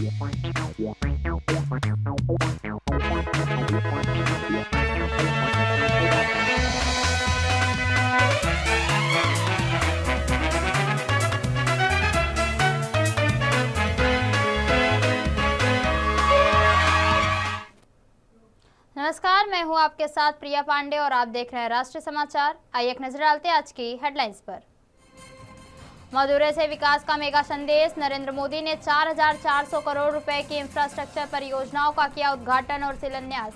नमस्कार, मैं हूं आपके साथ प्रिया पांडे और आप देख रहे हैं राष्ट्रीय समाचार। आइए एक नजर डालते हैं आज की हेडलाइंस पर। मदुरै से विकास का मेगा संदेश। नरेंद्र मोदी ने 4,400 करोड़ रुपए की इंफ्रास्ट्रक्चर परियोजनाओं का किया उद्घाटन और शिलान्यास।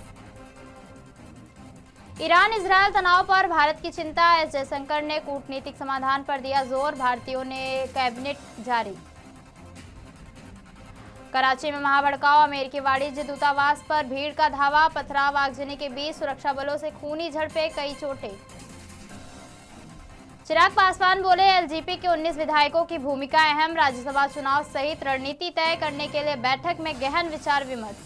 ईरान इजरायल तनाव पर भारत की चिंता। एस जयशंकर ने कूटनीतिक समाधान पर दिया जोर। भारतीयों ने कैबिनेट जारी। कराची में महाभड़काऊ। अमेरिकी वाणिज्य दूतावास पर भीड़ का धावा। पथराव आगजनी के बीच सुरक्षा बलों से खूनी झड़पें, कई चोटें। चिराग पासवान बोले, एलजेपी के 19 विधायकों की भूमिका अहम। राज्यसभा चुनाव सहित रणनीति तय करने के लिए बैठक में गहन विचार विमर्श।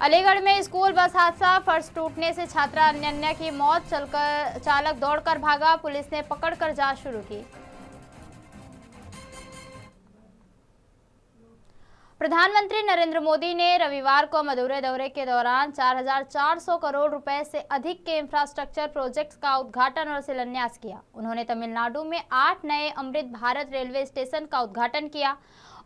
अलीगढ़ में स्कूल बस हादसा। फर्श टूटने से छात्रा अनन्या की मौत। चालक दौड़कर भागा। पुलिस ने पकड़कर जांच शुरू की। प्रधानमंत्री नरेंद्र मोदी ने रविवार को मदुरै दौरे के दौरान 4,400 करोड़ रुपए से अधिक के इंफ्रास्ट्रक्चर प्रोजेक्ट्स का उद्घाटन और शिलान्यास किया। उन्होंने तमिलनाडु में 8 नए अमृत भारत रेलवे स्टेशन का उद्घाटन किया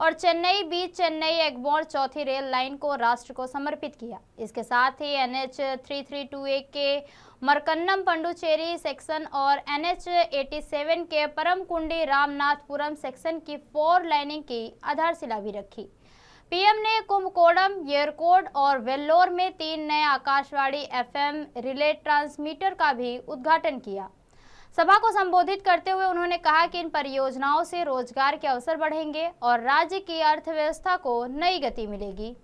और चेन्नई बीच चेन्नई एगमोर चौथी रेल लाइन को राष्ट्र को समर्पित किया। इसके साथ ही NH 3328 के मरकन्नम पंडुचेरी सेक्शन और NH 87 के परमकुंडी रामनाथपुरम सेक्शन की 4 लाइनिंग की आधारशिला भी रखी। पीएम ने कुंभकोणम, येरकोड और वेल्लोर में 3 नए आकाशवाणी FM रिले ट्रांसमीटर का भी उद्घाटन किया। सभा को संबोधित करते हुए उन्होंने कहा कि इन परियोजनाओं से रोजगार के अवसर बढ़ेंगे और राज्य की अर्थव्यवस्था को नई गति मिलेगी।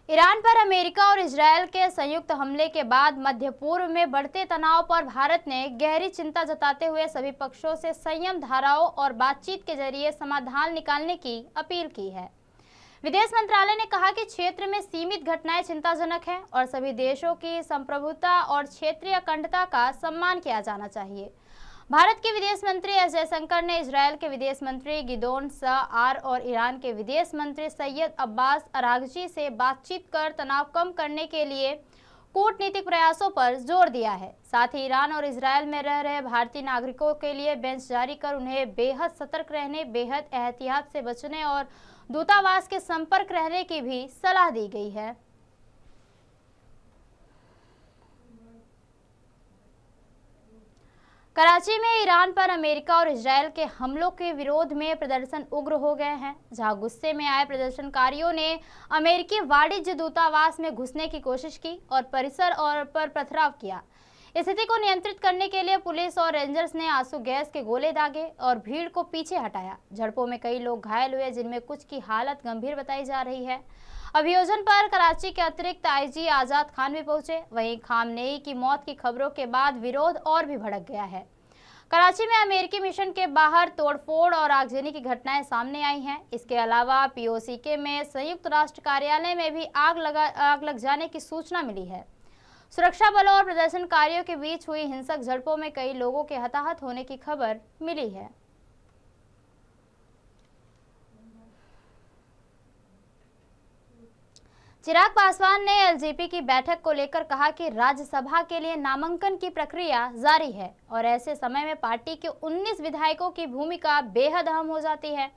ईरान पर अमेरिका और इजरायल के संयुक्त हमले के बाद मध्य पूर्व में बढ़ते तनाव पर भारत ने गहरी चिंता जताते हुए सभी पक्षों से संयम धाराओं और बातचीत के जरिए समाधान निकालने की अपील की है। विदेश मंत्रालय ने कहा कि क्षेत्र में सीमित घटनाएं चिंताजनक हैं और सभी देशों की संप्रभुता और क्षेत्रीय अखंडता का सम्मान किया जाना चाहिए। भारत के विदेश मंत्री एस जयशंकर ने इजरायल के विदेश मंत्री गिदोन सआर और ईरान के विदेश मंत्री सैयद अब्बास अरागची से बातचीत कर तनाव कम करने के लिए कूटनीतिक प्रयासों पर जोर दिया है। साथ ही ईरान और इजरायल में रह रहे भारतीय नागरिकों के लिए बेंच जारी कर उन्हें बेहद सतर्क रहने, बेहद एहतियात से बचने और दूतावास के संपर्क रहने की भी सलाह दी गई है। कराची में ईरान पर अमेरिका और इजरायल के हमलों के विरोध में प्रदर्शन उग्र हो गए हैं, जहां गुस्से में आए प्रदर्शनकारियों ने अमेरिकी वाणिज्य दूतावास में घुसने की कोशिश की और परिसर पर पथराव किया। स्थिति को नियंत्रित करने के लिए पुलिस और रेंजर्स ने आंसू गैस के गोले दागे और भीड़ को पीछे हटाया। झड़पों में कई लोग घायल हुए, जिनमें कुछ की हालत गंभीर बताई जा रही है। अभियोजन पर कराची के अतिरिक्त IG आजाद खान भी पहुंचे। वहीं खामनेई की मौत की खबरों के बाद विरोध और भी भड़क गया है। कराची में अमेरिकी मिशन के बाहर तोड़फोड़ और आगजनी की घटनाएं सामने आई हैं। इसके अलावा POCK में संयुक्त राष्ट्र कार्यालय में भी आग लग जाने की सूचना मिली है। सुरक्षा बलों और प्रदर्शनकारियों के बीच हुई हिंसक झड़पों में कई लोगों के हताहत होने की खबर मिली है। चिराग पासवान ने एलजेपी की बैठक को लेकर कहा कि राज्यसभा के लिए नामांकन की प्रक्रिया जारी है और ऐसे समय में पार्टी के 19 विधायकों की भूमिका बेहद अहम हो जाती है।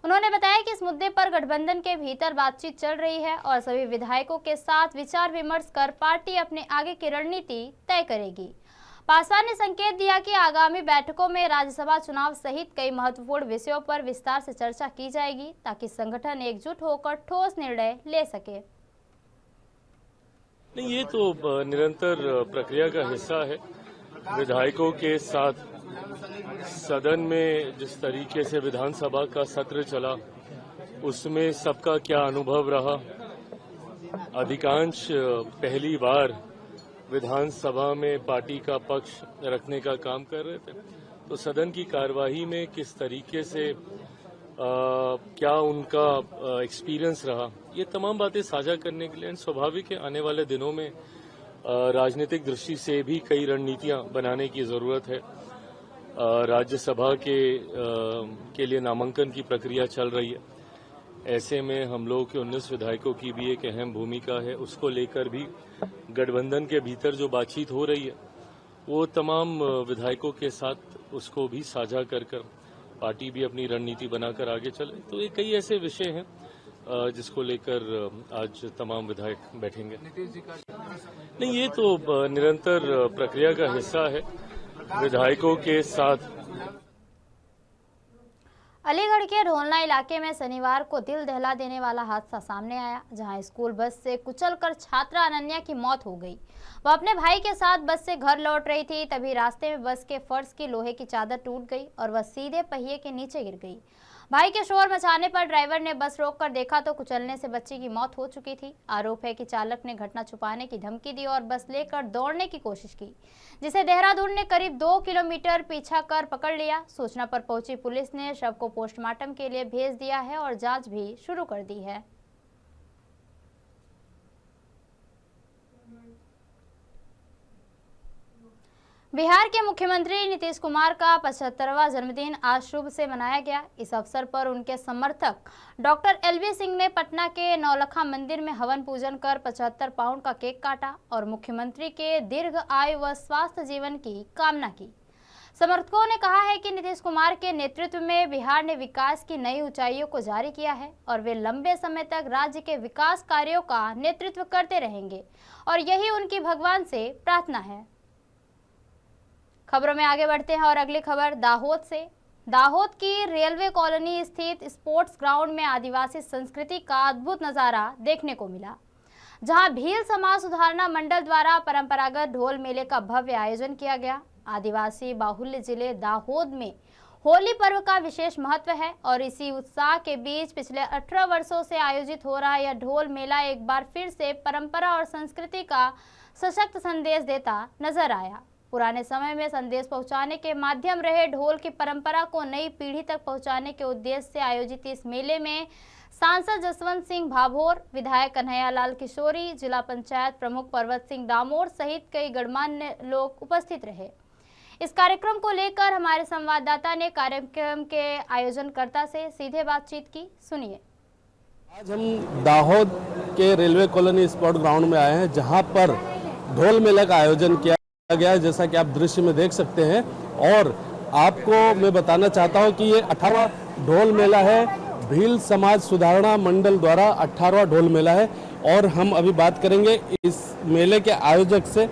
उन्होंने बताया कि इस मुद्दे पर गठबंधन के भीतर बातचीत चल रही है और सभी विधायकों के साथ विचार विमर्श कर पार्टी अपने आगे की रणनीति तय करेगी। पासवान ने संकेत दिया कि आगामी बैठकों में राज्यसभा चुनाव सहित कई महत्वपूर्ण विषयों पर विस्तार से चर्चा की जाएगी, ताकि संगठन एकजुट होकर ठोस निर्णय ले सके। नहीं, ये तो निरंतर प्रक्रिया का हिस्सा है। विधायकों के साथ सदन में जिस तरीके से विधानसभा का सत्र चला, उसमें सबका क्या अनुभव रहा। अधिकांश पहली बार विधानसभा में पार्टी का पक्ष रखने का काम कर रहे थे, तो सदन की कार्यवाही में किस तरीके से क्या उनका एक्सपीरियंस रहा, ये तमाम बातें साझा करने के लिए स्वाभाविक है आने वाले दिनों में राजनीतिक दृष्टि से भी कई रणनीतियां बनाने की जरूरत है। राज्यसभा के लिए नामांकन की प्रक्रिया चल रही है। ऐसे में हम लोगों के 19 विधायकों की भी एक अहम भूमिका है। उसको लेकर भी गठबंधन के भीतर जो बातचीत हो रही है वो तमाम विधायकों के साथ उसको भी साझा कर पार्टी भी अपनी रणनीति बनाकर आगे चले। तो ये कई ऐसे विषय हैं जिसको लेकर आज तमाम विधायक बैठेंगे। नहीं, ये तो निरंतर प्रक्रिया का हिस्सा है विधायकों के साथ। अलीगढ़ के ढोलना इलाके में शनिवार को दिल दहला देने वाला हादसा सामने आया, जहां स्कूल बस से कुचलकर छात्रा अनन्या की मौत हो गई। वह अपने भाई के साथ बस से घर लौट रही थी, तभी रास्ते में बस के फर्श की लोहे की चादर टूट गई और वह सीधे पहिए के नीचे गिर गई। भाई के शोर मचाने पर ड्राइवर ने बस रोककर देखा तो कुचलने से बच्ची की मौत हो चुकी थी। आरोप है कि चालक ने घटना छुपाने की धमकी दी और बस लेकर दौड़ने की कोशिश की, जिसे देहरादून ने करीब 2 किलोमीटर पीछा कर पकड़ लिया। सूचना पर पहुंची पुलिस ने शव को पोस्टमार्टम के लिए भेज दिया है और जांच भी शुरू कर दी है। बिहार के मुख्यमंत्री नीतीश कुमार का 75वां जन्मदिन आज शुभ से मनाया गया। इस अवसर पर उनके समर्थक डॉक्टर एलवी सिंह ने पटना के नौलखा मंदिर में हवन पूजन कर 75 पाउंड का केक काटा और मुख्यमंत्री के दीर्घ आयु व स्वास्थ्य जीवन की कामना की। समर्थकों ने कहा है कि नीतीश कुमार के नेतृत्व में बिहार ने विकास की नई ऊंचाइयों को जारी किया है और वे लंबे समय तक राज्य के विकास कार्यों का नेतृत्व करते रहेंगे और यही उनकी भगवान से प्रार्थना है। खबरों में आगे बढ़ते हैं और अगली खबर दाहोद से। दाहोद की रेलवे कॉलोनी स्थित स्पोर्ट्स ग्राउंड में आदिवासी संस्कृति का अद्भुत नजारा देखने को मिला, जहां भील समाज सुधारना मंडल द्वारा परंपरागत ढोल मेले का भव्य आयोजन किया गया। आदिवासी बाहुल्य जिले दाहोद में होली पर्व का विशेष महत्व है और इसी उत्साह के बीच पिछले 18 वर्षों से आयोजित हो रहा यह ढोल मेला एक बार फिर से परंपरा और संस्कृति का सशक्त संदेश देता नजर आया। पुराने समय में संदेश पहुंचाने के माध्यम रहे ढोल की परंपरा को नई पीढ़ी तक पहुंचाने के उद्देश्य से आयोजित इस मेले में सांसद जसवंत सिंह भाभोर, विधायक कन्हैया लाल किशोरी, जिला पंचायत प्रमुख पर्वत सिंह दामोर सहित कई गणमान्य लोग उपस्थित रहे। इस कार्यक्रम को लेकर हमारे संवाददाता ने कार्यक्रम के आयोजनकर्ता से सीधे बातचीत की, सुनिए। आज हम दाहोद के रेलवे कॉलोनी स्पोर्ट ग्राउंड में आए हैं, जहां पर ढोल मेला का आयोजन किया गया है, जैसा कि आप दृश्य में देख सकते हैं। और आपको मैं बताना चाहता हूं कि ये 18वां ढोल मेला है। भील समाज सुधारना मंडल द्वारा 18वां ढोल मेला है और हम अभी बात करेंगे इस मेले के आयोजक से।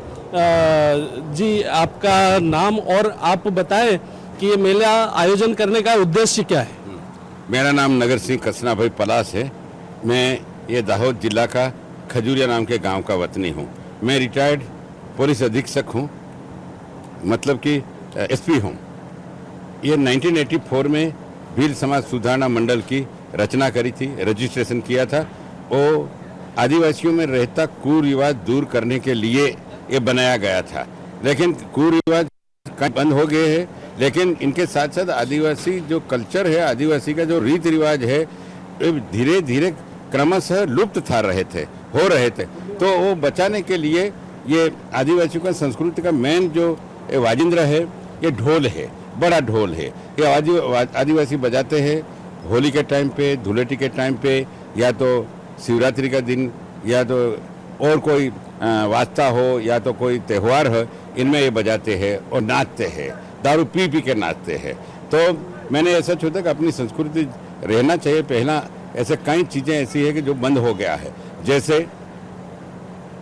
जी, आपका नाम और आप बताएं कि ये मेला आयोजन करने का उद्देश्य क्या है। मेरा नाम नगर सिंह कसना भाई पलास है। मैं ये दाहोद जिला का खजूरिया नाम के गांव का वतनी हूँ। मैं रिटायर्ड पुलिस अधीक्षक हूँ, मतलब कि एसपी हूँ। ये 1984 में भील समाज सुधारना मंडल की रचना करी थी, रजिस्ट्रेशन किया था। वो आदिवासियों में रहता कुरिवाज दूर करने के लिए ये बनाया गया था, लेकिन कुरिवाज बंद हो गए हैं। लेकिन इनके साथ साथ आदिवासी जो कल्चर है, आदिवासी का जो रीति रिवाज है, धीरे धीरे क्रमशः लुप्त हो रहे थे। तो वो बचाने के लिए ये आदिवासियों का संस्कृति का मेन जो वाजिंद्र है, ये ढोल है, बड़ा ढोल है। ये आदिवासी बजाते हैं होली के टाइम पे, धुलेटी के टाइम पे, या तो शिवरात्रि का दिन, या तो और कोई वास्ता हो, या तो कोई त्यौहार हो, इनमें ये बजाते हैं और नाचते हैं, दारू पी पी के नाचते हैं। तो मैंने ऐसा सोचा कि अपनी संस्कृति रहना चाहिए। पहला ऐसे कई चीज़ें ऐसी है कि जो बंद हो गया है, जैसे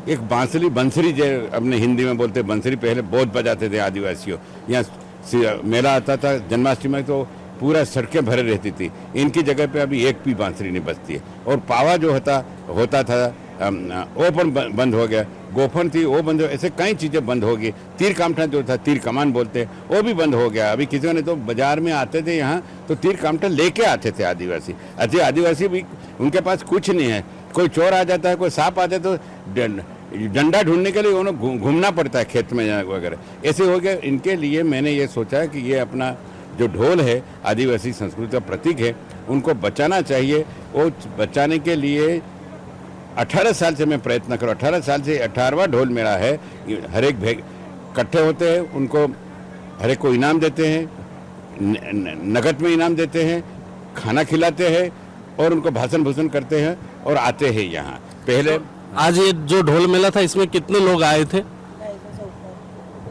एक बंसरी जो अपने हिंदी में बोलते बंसरी, पहले बहुत बजाते थे आदिवासियों। यहाँ मेला आता था जन्माष्टमी में तो पूरा सड़कें भरे रहती थी। इनकी जगह पे अभी एक भी बांसुरी नहीं बजती है। और पावा जो होता था वो पण बंद हो गया। गोफन थी वो बंद हो, ऐसे कई चीज़ें बंद हो गई। तीर कामठा जो था, तीर कमान बोलते हैं, वो भी बंद हो गया। अभी किसी ने तो बाजार में आते थे यहाँ तो तीर कामठा लेके आते थे आदिवासी। अच्छे आदिवासी भी उनके पास कुछ नहीं है। कोई चोर आ जाता है, कोई सांप आते तो डंडा ढूंढने के लिए उन्हें घूमना पड़ता है खेत में वगैरह। ऐसे हो गया। इनके लिए मैंने ये सोचा कि ये अपना जो ढोल है आदिवासी संस्कृति का प्रतीक है, उनको बचाना चाहिए। और बचाने के लिए 18 साल से मैं प्रयत्न करूँ, 18 साल से 18वां ढोल मेला है। हर एक इकट्ठे होते हैं, उनको हर एक को इनाम देते हैं, नगद में इनाम देते हैं, खाना खिलाते हैं और उनको भाषण भूषण करते हैं और आते हैं यहाँ। पहले आज ये जो ढोल मेला था इसमें कितने लोग आए थे?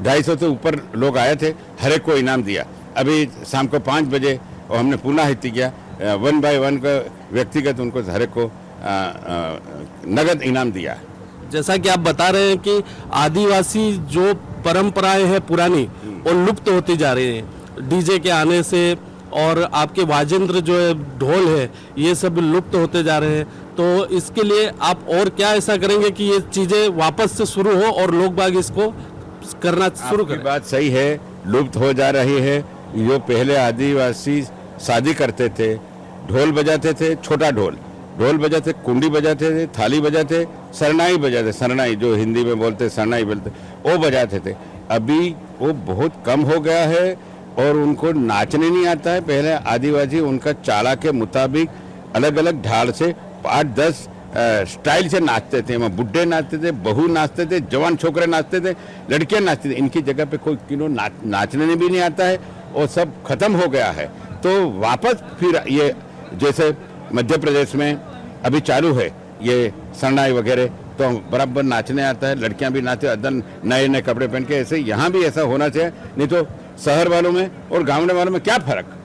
250 से ऊपर लोग आए थे, हर एक को इनाम दिया। अभी शाम को 5 बजे और हमने पुनः किया, 1 बाय 1 का व्यक्तिगत उनको हर एक को नगद इनाम दिया। जैसा कि आप बता रहे हैं कि आदिवासी जो परंपराएं हैं पुरानी वो लुप्त होती जा रही हैं डीजे के आने से, और आपके वाजेंद्र जो है ढोल है ये सब लुप्त होते जा रहे हैं। तो इसके लिए आप और क्या ऐसा करेंगे कि ये चीजें वापस से शुरू हो और लोग बाग इसको करना शुरू करें? बात सही है, लुप्त हो जा रही है। जो पहले आदिवासी शादी करते थे, ढोल बजाते थे, छोटा ढोल बजाते, कुंडी बजाते थे, थाली बजाते, सरनाई बजाते, सरनाई जो हिंदी में बोलते सरनाई बोलते, वो बजाते थे। अभी वो बहुत कम हो गया है और उनको नाचने नहीं आता है। पहले आदिवासी उनका चाला के मुताबिक अलग अलग ढाल से 8-10 स्टाइल से नाचते थे। वहाँ बुढ़े नाचते थे, बहू नाचते थे, जवान छोकरे नाचते थे, लड़कियां नाचते थे। इनकी जगह पे कोई किनो नाचने भी नहीं आता है और सब खत्म हो गया है। तो वापस फिर ये जैसे मध्य प्रदेश में अभी चालू है ये सरनाई वगैरह, तो बराबर नाचने आता है, लड़कियां भी नाचते, अदन नए नए कपड़े पहन के। ऐसे यहाँ भी ऐसा होना चाहिए, नहीं तो शहर वालों में और गाँव वालों में क्या फर्क।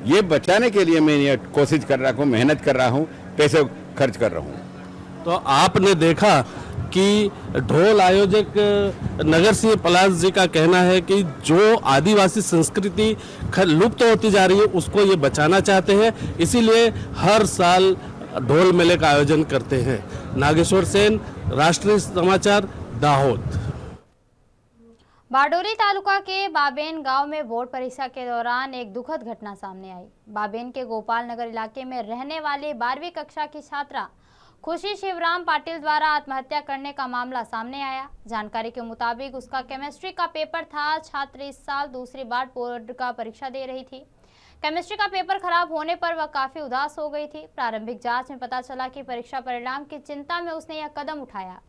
ये बचाने के लिए मैं ये कोशिश कर रहा हूँ, मेहनत कर रहा हूँ, पैसे खर्च कर रहा हूँ। तो आपने देखा कि ढोल आयोजक नगर सिंह पलाश जी का कहना है कि जो आदिवासी संस्कृति लुप्त होती जा रही है उसको ये बचाना चाहते हैं, इसीलिए हर साल ढोल मेले का आयोजन करते हैं। नागेश्वर सेन, राष्ट्रीय समाचार, दाहोद। बारडोली तालुका के बाबेन गांव में बोर्ड परीक्षा के दौरान एक दुखद घटना सामने आई। बाबेन के गोपाल नगर इलाके में रहने वाली 12वीं कक्षा की छात्रा खुशी शिवराम पाटिल द्वारा आत्महत्या करने का मामला सामने आया। जानकारी के मुताबिक उसका केमिस्ट्री का पेपर था। छात्र इस साल दूसरी बार बोर्ड का परीक्षा दे रही थी। केमिस्ट्री का पेपर खराब होने पर वह काफी उदास हो गई थी। प्रारंभिक जांच में पता चला कि परीक्षा परिणाम की चिंता में उसने यह कदम उठाया।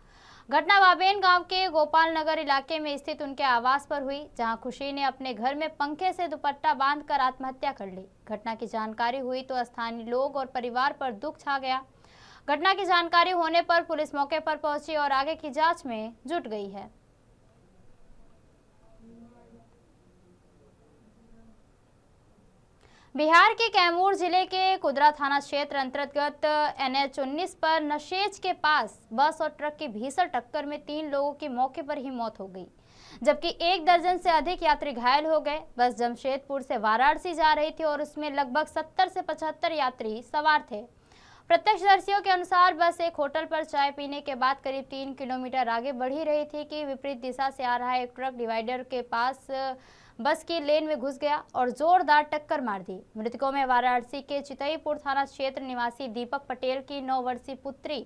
घटना बाबेन गांव के गोपाल नगर इलाके में स्थित उनके आवास पर हुई, जहां खुशी ने अपने घर में पंखे से दुपट्टा बांधकर आत्महत्या कर ली। घटना की जानकारी हुई तो स्थानीय लोग और परिवार पर दुख छा गया। घटना की जानकारी होने पर पुलिस मौके पर पहुंची और आगे की जांच में जुट गई है। बिहार के कैमूर जिले के कुदरा थाना क्षेत्र अंतर्गत NH-19 पर नशेज के पास बस और ट्रक की भीषण टक्कर में 3 लोगों की मौके पर ही मौत हो गई, जबकि 1 दर्जन से अधिक यात्री घायल हो गए। बस जमशेदपुर से वाराणसी जा रही थी और उसमें लगभग 70 से 75 यात्री सवार थे। प्रत्यक्षदर्शियों के अनुसार बस एक होटल पर चाय पीने के बाद करीब 3 किलोमीटर आगे बढ़ी रही थी कि विपरीत दिशा से आ रहा एक ट्रक डिवाइडर के पास बस की लेन में घुस गया और जोरदार टक्कर मार दी। मृतकों में वाराणसी के चितईपुर थाना क्षेत्र निवासी दीपक पटेल की 9 वर्षीय पुत्री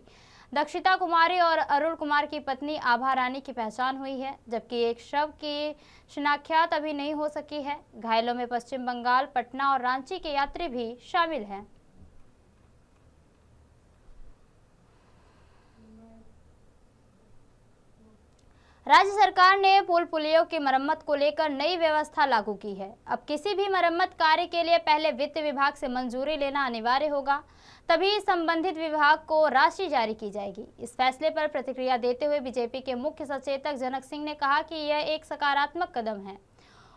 दक्षिता कुमारी और अरुण कुमार की पत्नी आभा रानी की पहचान हुई है, जबकि एक शव की शिनाख्यात अभी नहीं हो सकी है। घायलों में पश्चिम बंगाल, पटना और रांची के यात्री भी शामिल हैं। राज्य सरकार ने पुल पुलियों की मरम्मत को लेकर नई व्यवस्था लागू की है। अब किसी भी मरम्मत कार्य के लिए पहले वित्त विभाग से मंजूरी लेना अनिवार्य होगा, तभी संबंधित विभाग को राशि जारी की जाएगी। इस फैसले पर प्रतिक्रिया देते हुए बीजेपी के मुख्य सचेतक जनक सिंह ने कहा कि यह एक सकारात्मक कदम है।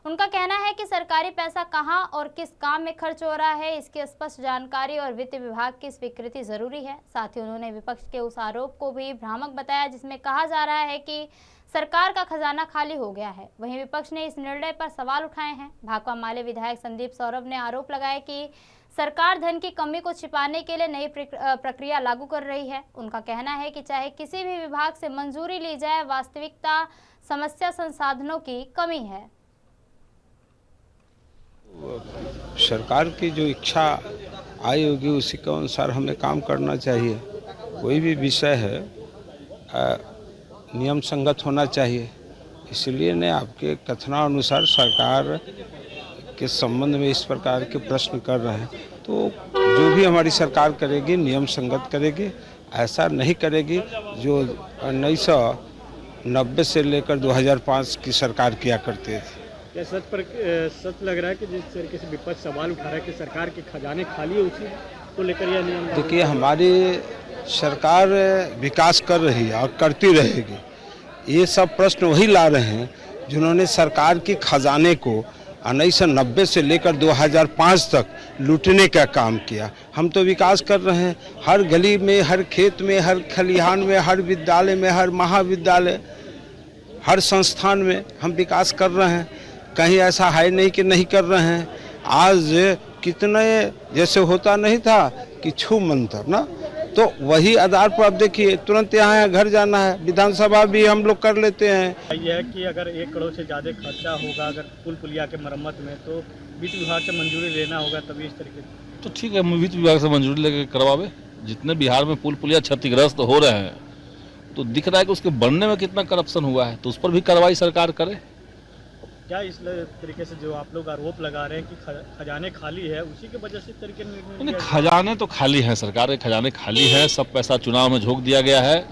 उनका कहना है कि सरकारी पैसा कहां और किस काम में खर्च हो रहा है, इसकी स्पष्ट जानकारी और वित्त विभाग की स्वीकृति जरूरी है। साथ ही उन्होंने विपक्ष के उस आरोप को भी भ्रामक बताया जिसमें कहा जा रहा है कि सरकार का खजाना खाली हो गया है। वहीं विपक्ष ने इस निर्णय पर सवाल उठाए हैं। भाकपा माले विधायक संदीप सौरभ ने आरोप लगाया कि सरकार धन की कमी को छिपाने के लिए नई प्रक्रिया लागू कर रही है। उनका कहना है कि चाहे किसी भी विभाग से मंजूरी ली जाए, वास्तविकता समस्या संसाधनों की कमी है। सरकार की जो इच्छा आई होगी उसी के अनुसार हमें काम करना चाहिए। कोई भी विषय है नियम संगत होना चाहिए। इसलिए ने आपके कथनानुसार सरकार के संबंध में इस प्रकार के प्रश्न कर रहे हैं, तो जो भी हमारी सरकार करेगी नियम संगत करेगी, ऐसा नहीं करेगी जो 1990 से लेकर 2005 की सरकार किया करते थे। क्या सच लग रहा है कि जिस तरीके से विपक्ष सवाल उठा रहा है कि सरकार के खजाने खाली है, उसी को लेकर यह नियम? देखिए, हमारी सरकार विकास कर रही है और करती रहेगी। ये सब प्रश्न वही ला रहे हैं जिन्होंने सरकार की खजाने को 1990 से लेकर 2005 तक लूटने का काम किया। हम तो विकास कर रहे हैं, हर गली में, हर खेत में, हर खलिहान में, हर विद्यालय में, हर महाविद्यालय, हर संस्थान में हम विकास कर रहे हैं। कहीं ऐसा है नहीं कि नहीं कर रहे हैं। आज कितने जैसे होता नहीं था कि छू मंतर ना, तो वही आधार पर अब देखिए तुरंत यहाँ घर जाना है, विधानसभा भी हम लोग कर लेते हैं। यह है कि अगर 1 करोड़ से ज़्यादा खर्चा होगा अगर पुल पुलिया के मरम्मत में, तो वित्त विभाग से मंजूरी लेना होगा, तभी इस तरीके से। तो ठीक है, वित्त विभाग से मंजूरी लेकर करवावे। जितने बिहार में पुल पुलिया क्षतिग्रस्त हो रहे हैं, तो दिख रहा है कि उसके बनने में कितना करप्शन हुआ है, तो उस पर भी कार्रवाई सरकार करे। क्या इस तरीके से जो आप लोग आरोप लगा रहे हैं कि खजाने खाली है, उसी की वजह से इस तरीके नहीं, खजाने तो खाली हैं, सरकार के खजाने खाली हैं। सब पैसा चुनाव में झोंक दिया गया है,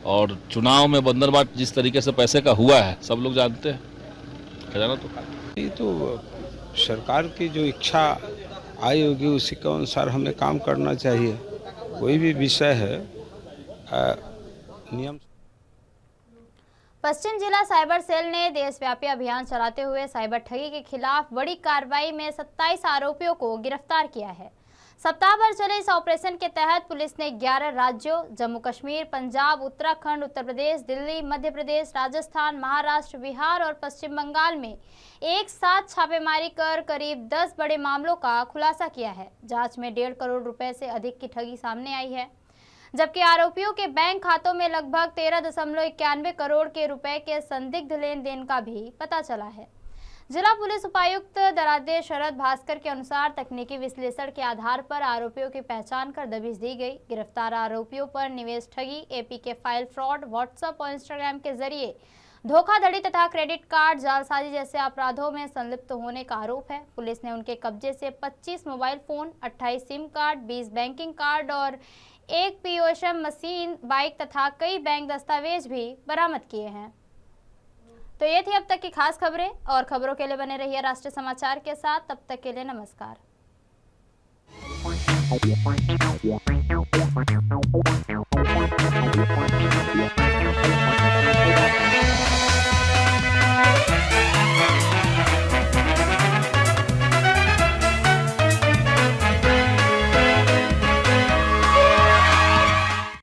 और चुनाव में बंदरबाट जिस तरीके से पैसे का हुआ है सब लोग जानते हैं। खजाना तो खाली। ये तो सरकार की जो इच्छा आई होगी उसी के अनुसार हमें काम करना चाहिए। कोई भी विषय है नियम। पश्चिम जिला साइबर सेल ने देशव्यापी अभियान चलाते हुए साइबर ठगी के खिलाफ बड़ी कार्रवाई में 27 आरोपियों को गिरफ्तार किया है। सप्ताह भर चले इस ऑपरेशन के तहत पुलिस ने 11 राज्यों जम्मू कश्मीर, पंजाब, उत्तराखंड, उत्तर प्रदेश, दिल्ली, मध्य प्रदेश, राजस्थान, महाराष्ट्र, बिहार और पश्चिम बंगाल में एक साथ छापेमारी कर करीब 10 बड़े मामलों का खुलासा किया है। जांच में 1.5 करोड़ रुपए से अधिक की ठगी सामने आई है, जबकि आरोपियों के बैंक खातों में लगभग 13.91 करोड़ के रुपए के संदिग्ध लेन देन का भी पता चला है। जिला पुलिस उपायुक्त दरादे शरद भास्कर के अनुसार तकनीकी विश्लेषण के आधार पर आरोपियों की पहचान कर दबिश दी गई। गिरफ्तार आरोपियों पर निवेश ठगी, एपीके फाइल फ्रॉड, व्हाट्सएप और इंस्टाग्राम के जरिए धोखाधड़ी तथा क्रेडिट कार्ड जालसाजी जैसे अपराधों में संलिप्त होने का आरोप है। पुलिस ने उनके कब्जे से 25 mobile phone, 28 SIM card, 20 banking card और 1 पीओएस मशीन, बाइक तथा कई बैंक दस्तावेज भी बरामद किए हैं। तो ये थी अब तक की खास खबरें, और खबरों के लिए बने रहिए राष्ट्रीय समाचार के साथ। तब तक के लिए नमस्कार।